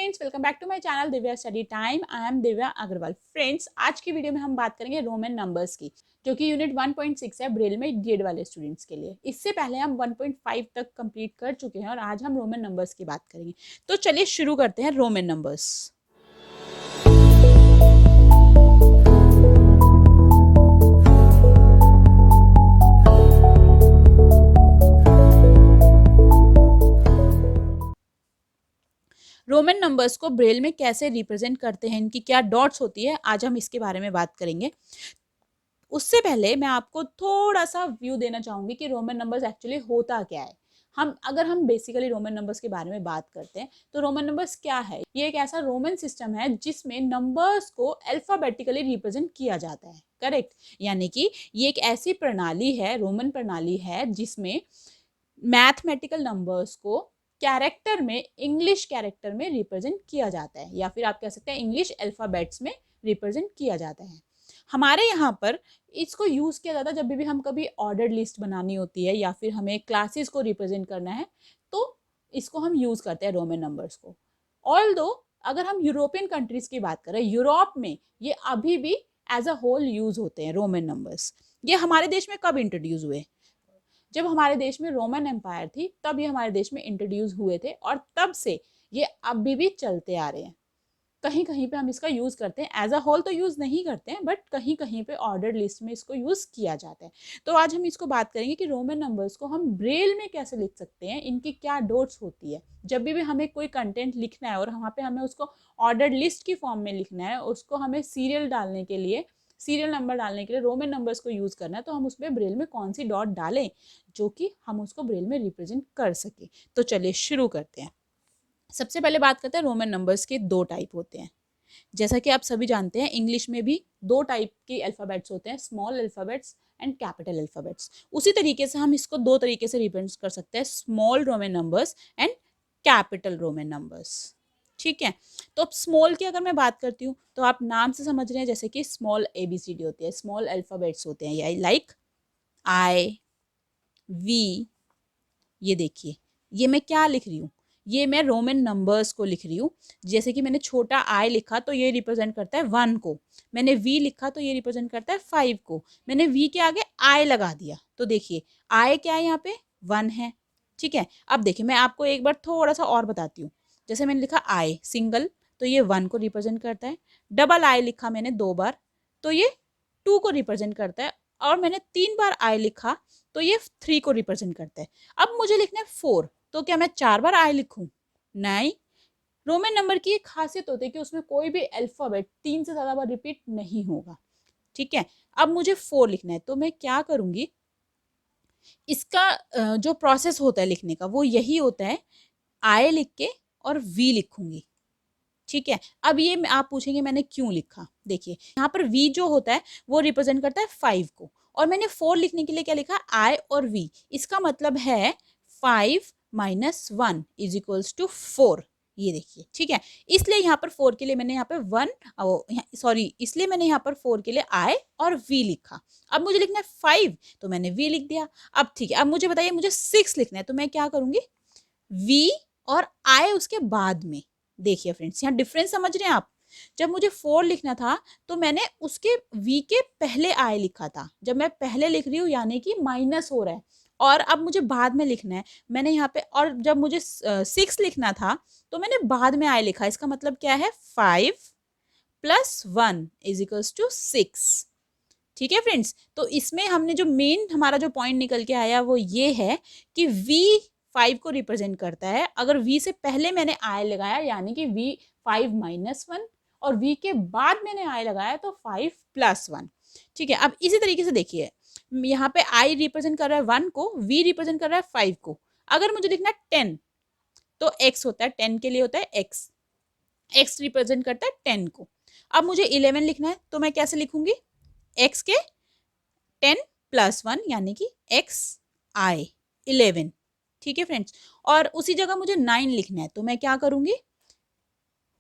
Friends, welcome back to my channel Divya study time. I am Divya Agrawal. Friends, आज की video में हम बात करेंगे रोमन नंबर्स की, जो कि यूनिट 1.6 है ब्रेल में डीएड वाले स्टूडेंट्स के लिए। इससे पहले हम 1.5 तक कंप्लीट कर चुके हैं और आज हम रोमन नंबर्स की बात करेंगे। तो चलिए शुरू करते हैं रोमन नंबर्स। रोमन नंबर्स को ब्रेल में कैसे रिप्रेजेंट करते हैं, इनकी क्या डॉट्स होती है, आज हम इसके बारे में बात करेंगे। उससे पहले मैं आपको थोड़ा सा व्यू देना चाहूंगी कि रोमन नंबर्स एक्चुअली होता क्या है। हम बेसिकली रोमन नंबर्स के बारे में बात करते हैं तो रोमन नंबर्स क्या है। ये एक ऐसा रोमन सिस्टम है जिसमें नंबर्स को अल्फाबेटिकली रिप्रेजेंट किया जाता है। करेक्ट, यानी कि ये एक ऐसी प्रणाली है, रोमन प्रणाली है, जिसमें मैथमेटिकल नंबर्स को कैरेक्टर में, इंग्लिश कैरेक्टर में रिप्रेजेंट किया जाता है, या फिर आप कह सकते हैं इंग्लिश अल्फाबेट्स में रिप्रेजेंट किया जाता है। हमारे यहाँ पर इसको यूज़ किया जाता है जब भी हम कभी ऑर्डर्ड लिस्ट बनानी होती है या फिर हमें क्लासेस को रिप्रेजेंट करना है, तो इसको हम यूज़ करते हैं रोमन नंबर्स को। ऑल्दो अगर हम यूरोपियन कंट्रीज़ की बात करें, यूरोप में ये अभी भी एज अ होल यूज़ होते हैं रोमन नंबर्स। ये हमारे देश में कब इंट्रोड्यूस हुए? जब हमारे देश में रोमन एम्पायर थी तब ये हमारे देश में इंट्रोड्यूस हुए थे, और तब से ये अभी भी चलते आ रहे हैं। कहीं कहीं पे हम इसका यूज़ करते हैं, एज अ होल तो यूज़ नहीं करते हैं, बट कहीं कहीं पे ऑर्डर लिस्ट में इसको यूज़ किया जाता है। तो आज हम इसको बात करेंगे कि रोमन नंबर्स को हम ब्रेल में कैसे लिख सकते हैं, इनकी क्या डोट्स होती है। जब भी हमें कोई कंटेंट लिखना है और वहाँ पे हमें उसको ऑर्डर लिस्ट की फॉर्म में लिखना है, उसको हमें सीरियल डालने के लिए, सीरियल नंबर डालने के लिए रोमन नंबर्स को यूज़ करना है, तो हम उसमें ब्रेल में कौन सी डॉट डालें जो कि हम उसको ब्रेल में रिप्रेजेंट कर सके। तो चलिए शुरू करते हैं। सबसे पहले बात करते हैं रोमन नंबर्स के दो टाइप होते हैं। जैसा कि आप सभी जानते हैं, इंग्लिश में भी दो टाइप के अल्फ़ाबेट्स होते हैं, small alphabets and capital alphabets. उसी तरीके से हम इसको दो तरीके से रिप्रेजेंट कर सकते हैं, small Roman numbers and capital Roman numbers. ठीक है, तो अब स्मॉल की अगर मैं बात करती हूँ तो आप नाम से समझ रहे हैं, जैसे कि स्मॉल ABCD होती है, स्मॉल अल्फ़ाबेट्स होते हैं, या लाइक I, V। ये देखिए, ये मैं क्या लिख रही हूँ, ये मैं रोमन नंबर्स को लिख रही हूँ। जैसे कि मैंने छोटा I लिखा तो ये रिप्रेजेंट करता है 1 को, मैंने V लिखा तो ये रिप्रेजेंट करता है 5 को, मैंने V के आगे I लगा दिया तो देखिए I क्या है, यहाँ पे 1 है। ठीक है, अब देखिए मैं आपको एक बार थोड़ा सा और बताती हूँ। जैसे मैंने लिखा I सिंगल तो ये 1 को रिप्रेजेंट करता है, डबल I लिखा मैंने 2 बार तो ये 2 को रिप्रेजेंट करता है, और मैंने 3 बार I लिखा तो ये 3 को रिप्रेजेंट करता है। अब मुझे लिखना है 4, तो क्या मैं 4 बार I लिखूं? नहीं। रोमन नंबर की एक खासियत होती है कि उसमें कोई भी अल्फाबेट 3 से ज़्यादा बार रिपीट नहीं होगा। ठीक है, अब मुझे 4 लिखना है तो मैं क्या करूंगी, इसका जो प्रोसेस होता है लिखने का वो यही होता है, I लिख के और V लिखूंगी। ठीक है, अब ये आप पूछेंगे मैंने क्यों लिखा। देखिए यहाँ पर V जो होता है वो रिप्रेजेंट करता है 5 को, और मैंने 4 लिखने के लिए क्या लिखा, I और V। इसका मतलब है 5 माइनस 1 इज इक्वल्स टू 4। ये देखिए, ठीक है, इसलिए यहाँ पर 4 के लिए मैंने यहाँ पे 1, सॉरी, इसलिए मैंने यहाँ पर 4 के लिए I और V लिखा। अब मुझे लिखना है 5 तो मैंने V लिख दिया। अब ठीक है, अब मुझे बताइए मुझे 6 लिखना है तो मैं क्या करूंगी, V और I उसके बाद में। देखिए फ्रेंड्स, यहाँ डिफरेंस समझ रहे हैं आप। जब मुझे 4 लिखना था तो मैंने उसके V के पहले I लिखा था। जब मैं पहले लिख रही हूँ यानी कि माइनस हो रहा है, और अब मुझे बाद में लिखना है, मैंने यहाँ पे, और जब मुझे 6 लिखना था तो मैंने बाद में I लिखा। इसका मतलब क्या है, 5 प्लस 1 इज इक्वल्स टू 6। ठीक है फ्रेंड्स, तो इसमें हमने जो मेन हमारा जो पॉइंट निकल के आया वो ये है कि V 5 को रिप्रेजेंट करता है। अगर V से पहले मैंने I लगाया यानी कि V 5 माइनस 1, और V के बाद मैंने I लगाया तो 5 प्लस 1। ठीक है, अब इसी तरीके से देखिए, यहाँ पे I रिप्रेजेंट कर रहा है 1 को, V रिप्रेजेंट कर रहा है 5 को। अगर मुझे लिखना है 10 तो X होता है, 10 के लिए होता है X रिप्रेजेंट करता है 10 को। अब मुझे 11 लिखना है तो मैं कैसे लिखूंगी, X के 10 प्लस 1 यानी कि XI 11। ठीक है फ्रेंड्स, और उसी जगह मुझे 9 लिखना है तो मैं क्या करूंगी,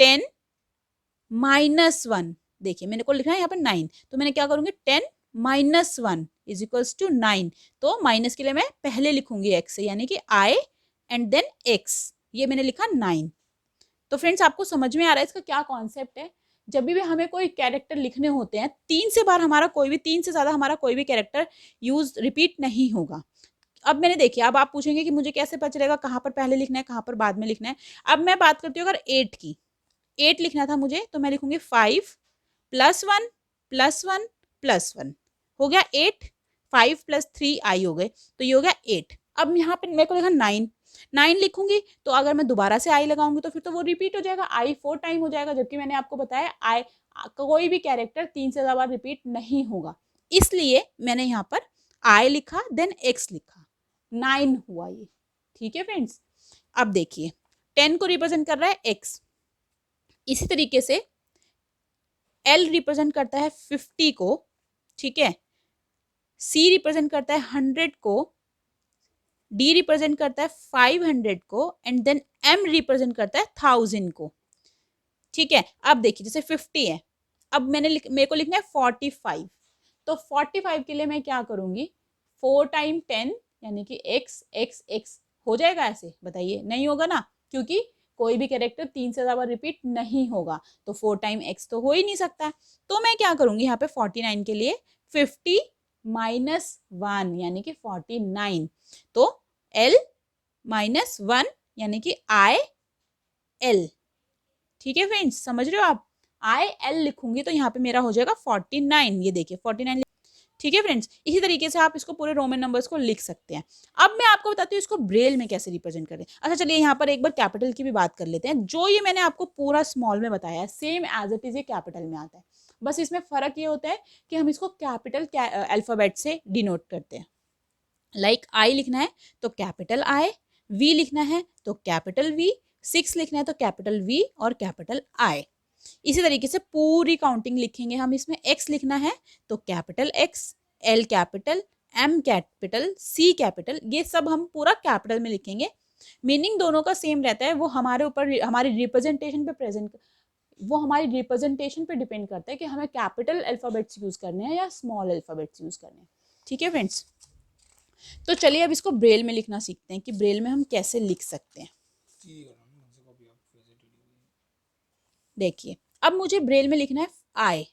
10 माइनस 1। देखिए मैंने को लिखना है यहाँ पर 9 तो मैंने क्या करूंगी, 10 माइनस 1 इज इक्वल्स टू 9। तो माइनस के लिए मैं पहले लिखूंगी X से, यानी कि I एंड देन X। ये मैंने लिखा 9। तो फ्रेंड्स आपको समझ में आ रहा है इसका क्या कॉन्सेप्ट है। जब भी हमें कोई कैरेक्टर लिखने होते हैं, 3 से बार हमारा कोई भी 3 से ज्यादा हमारा कोई भी कैरेक्टर यूज रिपीट नहीं होगा। अब मैंने देखिए, अब आप पूछेंगे कि मुझे कैसे पता चलेगा कहाँ पर पहले लिखना है कहाँ पर बाद में लिखना है। अब मैं बात करती हूँ अगर 8 की, 8 लिखना था मुझे तो मैं लिखूंगी 5 +1 +1 +1 हो गया 8, 5 + 3 आई हो गए तो ये हो गया 8। अब यहाँ पे मेरे को लिखा 9, 9 लिखूंगी तो अगर मैं दोबारा से आई लगाऊंगी तो फिर तो वो रिपीट हो जाएगा, आई 4 टाइम हो जाएगा, जबकि मैंने आपको बताया आई कोई भी कैरेक्टर 3 से ज्यादा रिपीट नहीं होगा, इसलिए मैंने यहाँ पर आई लिखा देन एक्स लिखा, 9 हुआ ये। ठीक है फ्रेंड्स, अब देखिए 10 को रिप्रेजेंट कर रहा है एक्स, इसी तरीके से एल रिप्रेजेंट करता है 50 को, ठीक है, सी रिप्रेजेंट करता है 100 को, डी रिप्रेजेंट करता है 500 को एंड देन एम रिप्रेजेंट करता है 1000 को। ठीक है, अब देखिए जैसे 50 है, अब मेरे को लिखना है 45, तो 45 के लिए मैं क्या करूंगी, 4 टाइम 10 यानी कि एक्स एक्स एक्स हो जाएगा ऐसे, बताइए नहीं होगा ना, क्योंकि कोई भी कैरेक्टर 3 से ज्यादा रिपीट नहीं होगा, तो 4 टाइम एक्स तो हो ही नहीं सकता। तो मैं क्या करूंगी यहाँ पे 49 के लिए 50 -1 यानी कि 49, तो एल -1 यानी कि आई एल। ठीक है फ्रेंड्स, समझ रहे हो आप, आई एल लिखूंगी तो यहाँ पे मेरा हो जाएगा 49, ये देखिए 49। ठीक है फ्रेंड्स, इसी तरीके से आप इसको पूरे रोमन नंबर्स को लिख सकते हैं। अब मैं आपको बताती हूँ इसको ब्रेल में कैसे रिप्रेजेंट करें। अच्छा चलिए यहाँ पर एक बार कैपिटल की भी बात कर लेते हैं। जो ये मैंने आपको पूरा स्मॉल में बताया है सेम एज इट इज ये कैपिटल में आता है, बस इसमें फर्क ये होता है कि हम इसको कैपिटल अल्फाबेट से डिनोट करते हैं। लाइक आई लिखना है तो कैपिटल आई, वी लिखना है तो कैपिटल वी, 6 लिखना है तो कैपिटल वी और कैपिटल आई। इसी तरीके से पूरी काउंटिंग लिखेंगे हम, इसमें एक्स लिखना है तो capital X, L capital, M capital, C capital, ये सब हम पूरा कैपिटल में लिखेंगे। मीनिंग दोनों का सेम रहता है, वो हमारे ऊपर हमारी रिप्रेजेंटेशन पे डिपेंड करता है कि हमें कैपिटल अल्फाबेट्स यूज करने हैं या स्मॉल अल्फाबेट्स यूज करने हैं। ठीक है फ्रेंड्स, तो चलिए अब इसको ब्रेल में लिखना सीखते हैं कि ब्रेल में हम कैसे लिख सकते हैं। देखिए अब मुझे ब्रेल में लिखना है आई।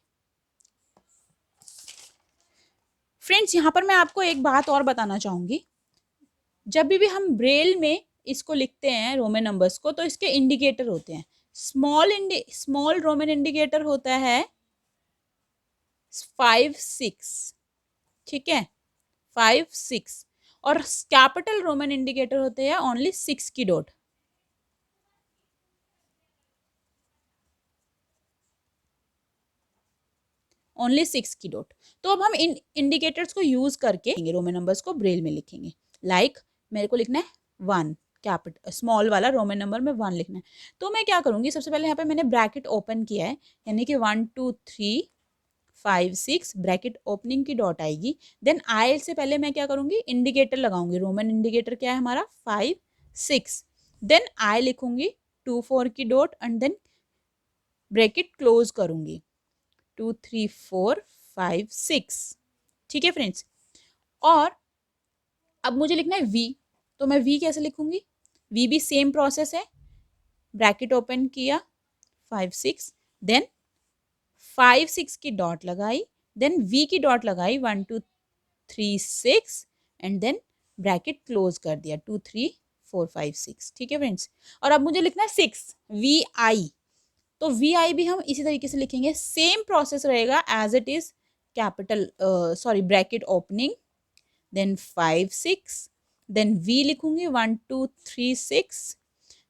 फ्रेंड्स यहाँ पर मैं आपको एक बात और बताना चाहूंगी, जब भी हम ब्रेल में इसको लिखते हैं रोमन नंबर्स को तो इसके इंडिकेटर होते हैं। स्मॉल रोमन इंडिकेटर होता है 5 6, ठीक है 5 6, और कैपिटल रोमन इंडिकेटर होते हैं ओनली 6 की डॉट। ओनली 6 की डॉट। तो अब हम इन इंडिकेटर्स को यूज करके रोमन नंबर्स को ब्रेल में लिखेंगे। लाइक मेरे को लिखना है 1, कैपिटल स्मॉल वाला रोमन नंबर में 1 लिखना है, तो मैं क्या करूंगी, सबसे पहले यहाँ पे मैंने ब्रैकेट ओपन किया है, यानी कि 1 2 3 5 6 ब्रैकेट ओपनिंग की डॉट आएगी। देन आई से पहले मैं क्या करूंगी, इंडिकेटर लगाऊंगी, रोमन इंडिकेटर क्या है हमारा 5 6, देन आई लिखूंगी 2 4 की dot and then bracket close करूंगी 2 3 4 5 6। ठीक है फ्रेंड्स, और अब मुझे लिखना है वी, तो मैं वी कैसे लिखूंगी, वी भी सेम प्रोसेस है, ब्रैकेट ओपन किया 5 6, देन 5 6 की डॉट लगाई, देन वी की डॉट लगाई 1 2 3 6 एंड देन ब्रैकेट क्लोज कर दिया 2 3 4 5 6। ठीक है फ्रेंड्स, और अब मुझे लिखना है 6 वी आई, तो वी आई भी हम इसी तरीके से लिखेंगे, सेम प्रोसेस रहेगा as it is capital sorry bracket opening then 5 6, then we लिखूंगी 1 2 3 6,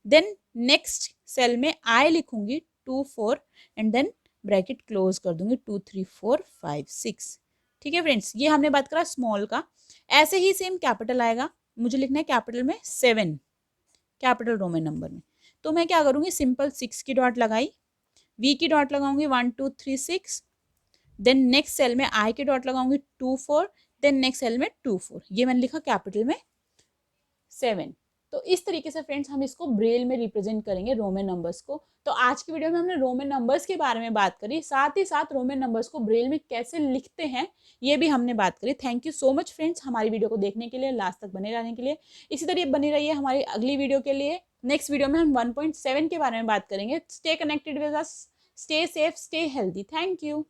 देन नेक्स्ट सेल में आई लिखूंगी 2 4 एंड देन ब्रैकेट क्लोज कर दूंगी 2 3 4 5 6। ठीक है फ्रेंड्स, ये हमने बात करा स्मॉल का। ऐसे ही सेम कैपिटल आएगा, मुझे लिखना है कैपिटल में 7, कैपिटल रोमन नंबर में, तो मैं क्या करूंगी, सिंपल 6 की डॉट लगाई, वी की डॉट लगाऊंगी 1 2 3 6, देन नेक्स्ट सेल में आई की डॉट लगाऊंगी 2 4, देन नेक्स्ट सेल में 2 4, ये मैंने लिखा कैपिटल में 7। तो इस तरीके से फ्रेंड्स हम इसको ब्रेल में रिप्रेजेंट करेंगे रोमन नंबर्स को। तो आज की वीडियो में हमने रोमन नंबर्स के बारे में बात करी, साथ ही साथ रोमन नंबर्स को ब्रेल में कैसे लिखते हैं ये भी हमने बात करी। Thank you so much friends हमारी वीडियो को देखने के लिए, लास्ट तक बने रहने के लिए। इसी तरह बनी रहिए हमारी अगली वीडियो के लिए। नेक्स्ट वीडियो में हम 1.7 के बारे में बात करेंगे। Stay connected with us, stay safe, stay healthy. Thank you.